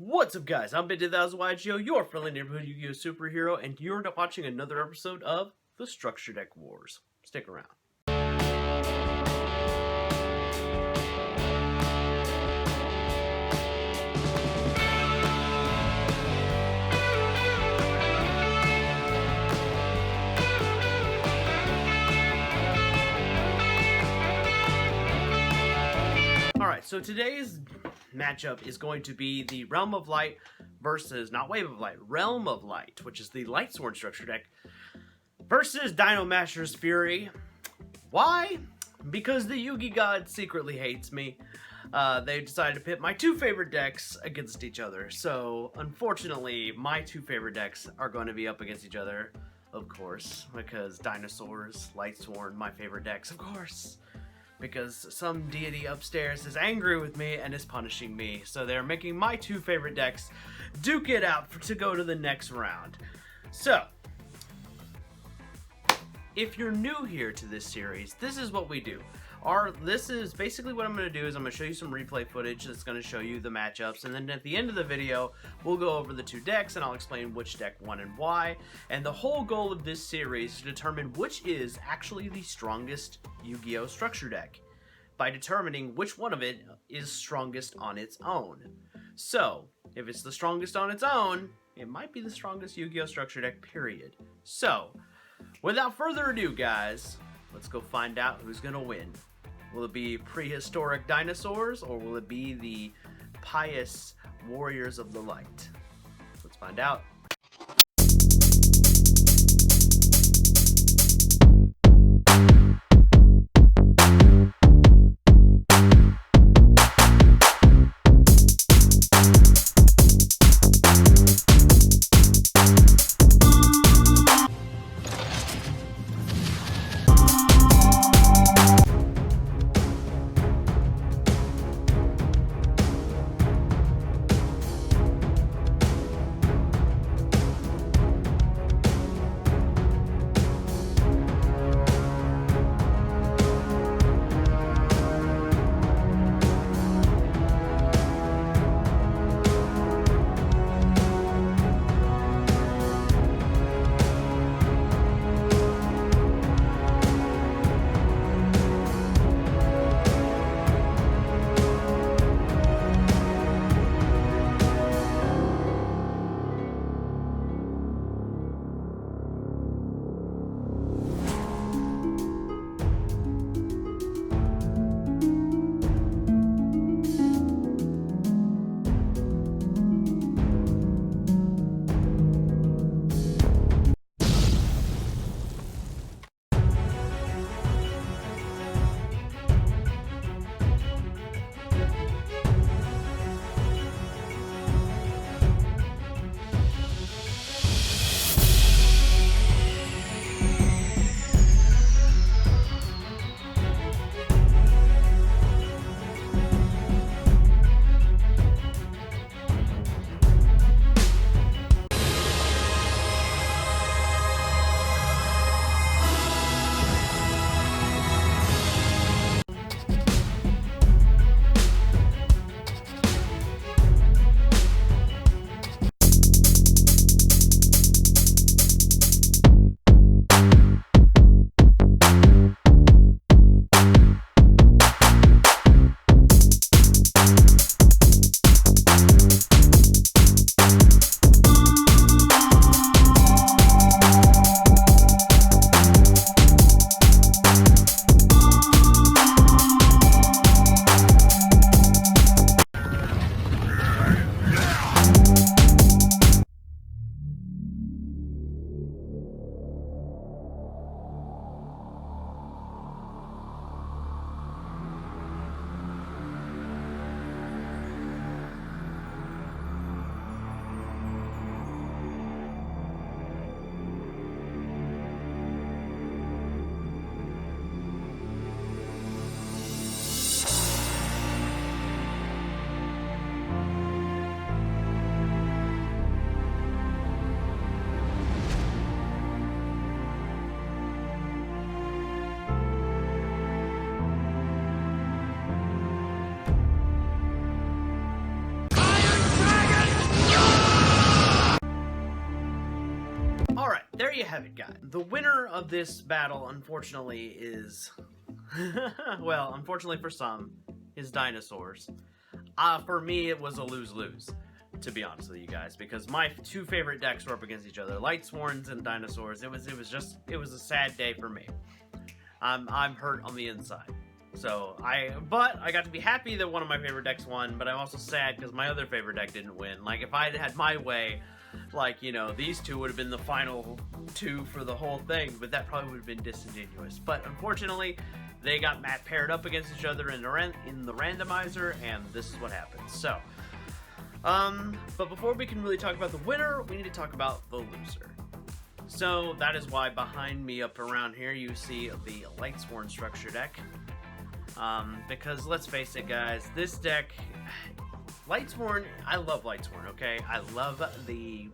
What's up, guys? I'm yugioh, your friendly neighborhood Yu-Gi-Oh superhero, and you're watching another episode of the Structure Deck Wars. Stick around. Alright, so today's matchup is going to be the Realm of Light versus, not Wave of Light, Realm of Light, which is the Lightsworn structure deck, versus Dino Masher's Fury. Why? Because the Yugi God secretly hates me. They decided to pit my two favorite decks against each other. So, unfortunately, my two favorite decks are going to be up against each other, of course, because Dinosaurs, Lightsworn, my favorite decks, of course. Because some deity upstairs is angry with me and is punishing me. So they're making my two favorite decks duke it out to go to the next round. So, if you're new here to this series, this is what we do. This is basically what I'm going to do is I'm going to show you some replay footage that's going to show you the matchups, and then at the end of the video we'll go over the two decks and I'll explain which deck won and why. And the whole goal of this series is to determine which is actually the strongest Yu-Gi-Oh structure deck by determining which one of it is strongest on its own. So if it's the strongest on its own, it might be the strongest Yu-Gi-Oh structure deck, period. So without further ado, guys, let's go find out who's gonna win. Will it be prehistoric dinosaurs, or will it be the pious warriors of the light? Let's find out. you have it, guys. The winner of this battle, unfortunately, is... well, unfortunately for some, is dinosaurs. For me, it was a lose-lose, to be honest with you guys, because my two favorite decks were up against each other, Lightsworns and dinosaurs. It was a sad day for me. I'm hurt on the inside. So but I got to be happy that one of my favorite decks won, but I'm also sad because my other favorite deck didn't win. Like, if I had my way, like, you know, these two would have been the final two for the whole thing, but that probably would have been disingenuous. But unfortunately, they got paired up against each other in the randomizer, and this is what happened. So, but before we can really talk about the winner, we need to talk about the loser. So that is why behind me up around here you see the Lightsworn structure deck. Because let's face it, guys, this deck, Lightsworn, I love Lightsworn, okay? I love the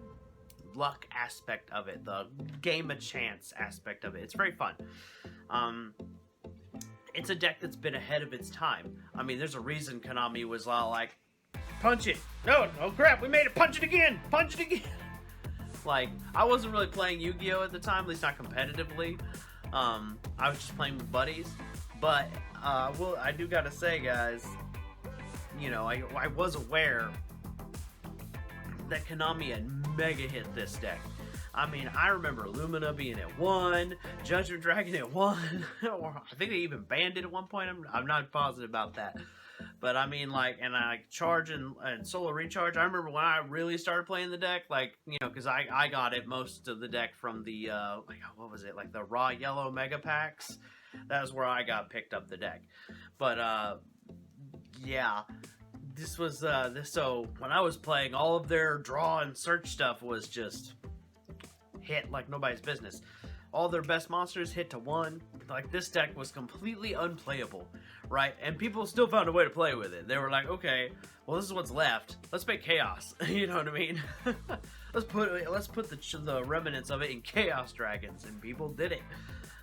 luck aspect of it, the game of chance aspect of it. It's very fun. It's a deck that's been ahead of its time. I mean, there's a reason Konami was all like, punch it! No, oh crap, we made it! Punch it again! Punch it again! Like, I wasn't really playing Yu-Gi-Oh! At the time, at least not competitively. I was just playing with buddies. But, well, I do gotta say, guys, you know, I was aware that Konami had mega hit this deck. I mean, I remember Lumina being at 1, Judgment Dragon at 1, or I think they even banned it at one point. I'm not positive about that. But I mean, like, and I charge and solo recharge. I remember when I really started playing the deck, like, you know, because I got it, most of the deck from the, like, what was it, like the raw yellow mega packs. That was where I got picked up the deck. But, yeah, this was, so when I was playing, all of their draw and search stuff was just hit like nobody's business. All their best monsters hit to 1. Like, this deck was completely unplayable, right? And people still found a way to play with it. They were like, okay, well, this is what's left. Let's make chaos. You know what I mean? let's put the remnants of it in Chaos Dragons, and people did it.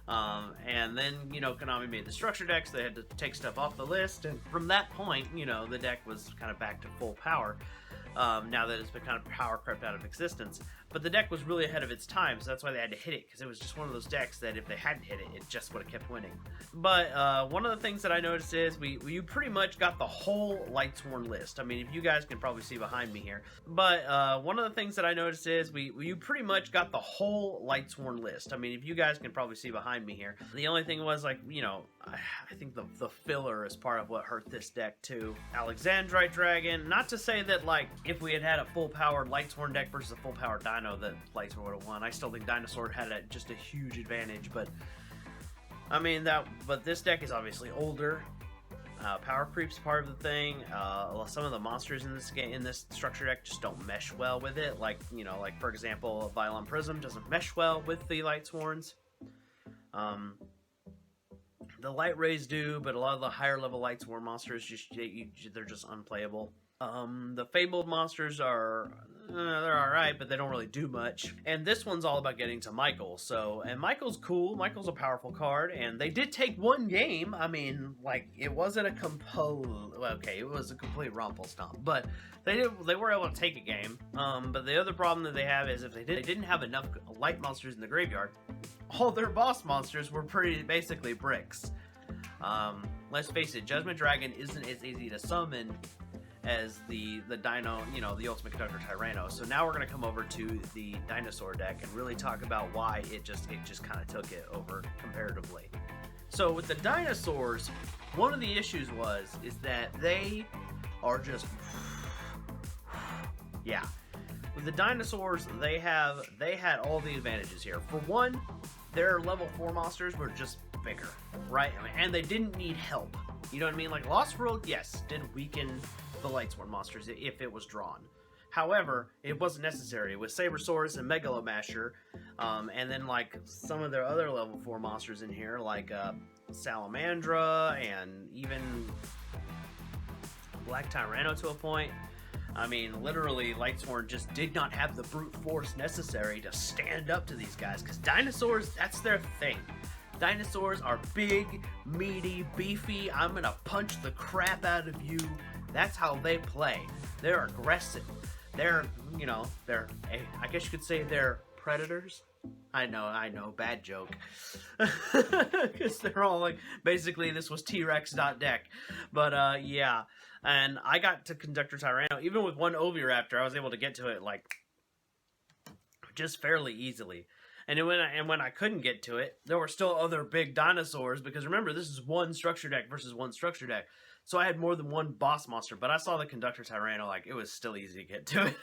And then, you know, Konami made the structure decks. They had to take stuff off the list, and from that point, you know, the deck was kind of back to full power. Now that it's been kind of power crept out of existence. But the deck was really ahead of its time, so that's why they had to hit it, because it was just one of those decks that if they hadn't hit it, it just would have kept winning. But one of the things that I noticed is you pretty much got the whole Lightsworn list. I mean, if you guys can probably see behind me here. But one of the things that I noticed is you pretty much got the whole Lightsworn list. I mean, if you guys can probably see behind me here. The only thing was, like, you know, I think the filler is part of what hurt this deck too. Alexandrite Dragon. Not to say that, like, if we had had a full-powered Lightsworn deck versus a full-powered Dino, that Lightsworn would have won. I still think Dinosaur had just a huge advantage, but I mean but this deck is obviously older. Power creep's part of the thing. Some of the monsters in this game, in this structure deck, just don't mesh well with it. Like, you know, like for example, Violent Prism doesn't mesh well with the Lightsworns. The Light Rays do, but a lot of the higher level Lightsworn monsters they're just unplayable. The Fabled monsters are, they're alright, but they don't really do much. And this one's all about getting to Michael, and Michael's cool. Michael's a powerful card, and they did take one game. I mean, like, it wasn't it was a complete Rumpelstomp, but they were able to take a game. But the other problem that they have is if they didn't have enough light monsters in the graveyard, all their boss monsters were basically bricks. Let's face it, Judgment Dragon isn't as easy to summon as the Dino, you know, the Ultimate Conductor Tyranno. So now we're going to come over to the Dinosaur deck and really talk about why it just kind of took it over comparatively. So with the Dinosaurs, one of the issues is that they are just, yeah. With the Dinosaurs, they had all the advantages here. For one, their level 4 monsters were just bigger, right? And they didn't need help. You know what I mean? Like, Lost World, yes, did weaken the Lightsworn monsters if it was drawn. However, it wasn't necessary. With Sabersaurus and Megalomasher, and then, like, some of their other level 4 monsters in here, like Salamandra and even Black Tyranno to a point. I mean, literally, Lightsworn just did not have the brute force necessary to stand up to these guys, because dinosaurs, that's their thing. Dinosaurs are big, meaty, beefy. I'm gonna punch the crap out of you. That's how they play. They're aggressive. They're, you know, I guess you could say they're predators. I know, bad joke. Because they're all like, basically this was T-Rex.deck. But yeah, and I got to Conductor Tyranno. Even with one Oviraptor, I was able to get to it like just fairly easily. And when I couldn't get to it, there were still other big dinosaurs, because remember, this is one structure deck versus one structure deck. So I had more than one boss monster, but I saw the Conductor Tyranno, like, it was still easy to get to it.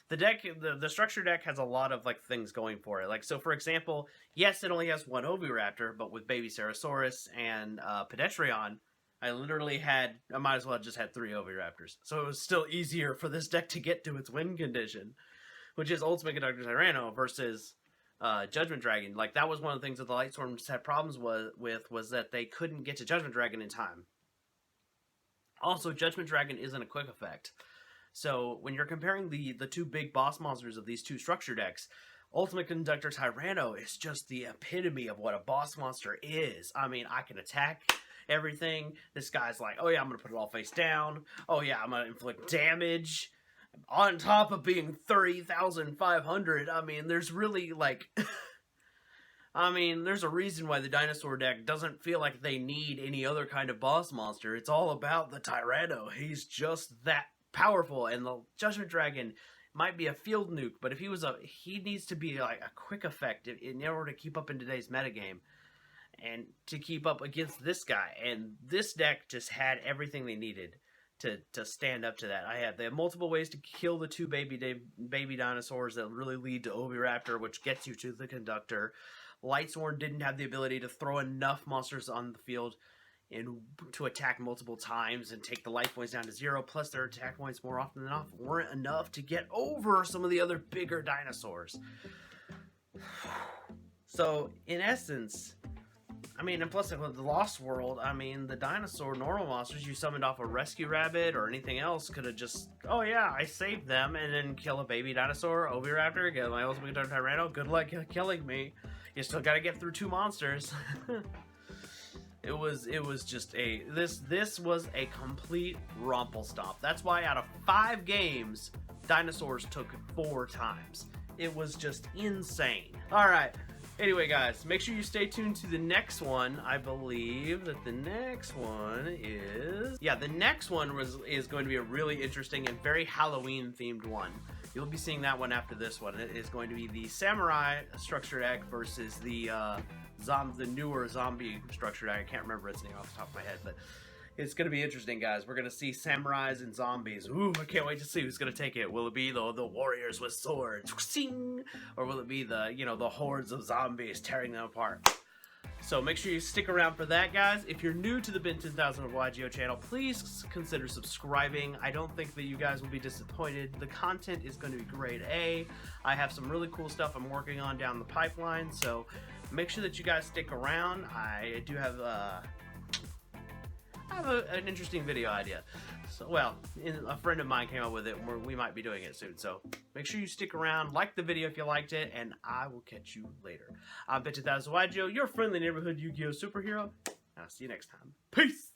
The deck, the structure deck has a lot of like things going for it. Like, so for example, yes, it only has one Oviraptor, but with Baby Cerosaurus and Pedetreon, I might as well have just had 3 Oviraptors. So it was still easier for this deck to get to its win condition, which is Ultimate Conductor Tyranno versus Judgment Dragon. Like, that was one of the things that the Lightstorms had problems with, was that they couldn't get to Judgment Dragon in time. Also, Judgment Dragon isn't a quick effect. So when you're comparing the 2 big boss monsters of these 2 structure decks, Ultimate Conductor Tyranno is just the epitome of what a boss monster is. I mean, I can attack everything. This guy's like, oh yeah, I'm going to put it all face down. Oh yeah, I'm going to inflict damage. On top of being 30,500, I mean, there's really, like... I mean, there's a reason why the dinosaur deck doesn't feel like they need any other kind of boss monster. It's all about the Tyranno. He's just that powerful, and the Judgment Dragon might be a field nuke, but if he needs to be like a quick effect in order to keep up in today's metagame, and to keep up against this guy. And this deck just had everything they needed to stand up to that. They have multiple ways to kill the 2 baby dinosaurs that really lead to Oviraptor, which gets you to the Conductor. Lightsworn didn't have the ability to throw enough monsters on the field to attack multiple times and take the life points down to 0, plus their attack points more often than not weren't enough to get over some of the other bigger dinosaurs. So, in essence, I mean, and plus with the Lost World, I mean, the dinosaur normal monsters you summoned off a Rescue Rabbit or anything else could have just, oh yeah, I saved them, and then kill a baby dinosaur, Oviraptor, get my Ultimate Tyranno, good luck killing me. You still gotta get through 2 monsters. It was just this was a complete rumple stomp. That's why out of 5 games, dinosaurs took 4 times. It was just insane. Alright, anyway guys, make sure you stay tuned to the next one. I believe that the next one is... Yeah, the next one is going to be a really interesting and very Halloween themed one. You'll be seeing that one after this one. It is going to be the Samurai structure deck versus the newer zombie structure deck. I can't remember its name off the top of my head, but it's going to be interesting, guys. We're going to see samurais and zombies. Ooh, I can't wait to see who's going to take it. Will it be the warriors with swords? Or will it be the hordes of zombies tearing them apart? So make sure you stick around for that, guys. If you're new to the Ben 10,000 of yugioh channel, please consider subscribing. I don't think that you guys will be disappointed. The content is going to be grade A. I have some really cool stuff I'm working on down the pipeline, so make sure that you guys stick around. I do have an interesting video idea. So, well, a friend of mine came up with it, and we might be doing it soon. So make sure you stick around, like the video if you liked it, and I will catch you later. I'm Ben 10,000 of yugioh, your friendly neighborhood Yu-Gi-Oh superhero, and I'll see you next time. Peace!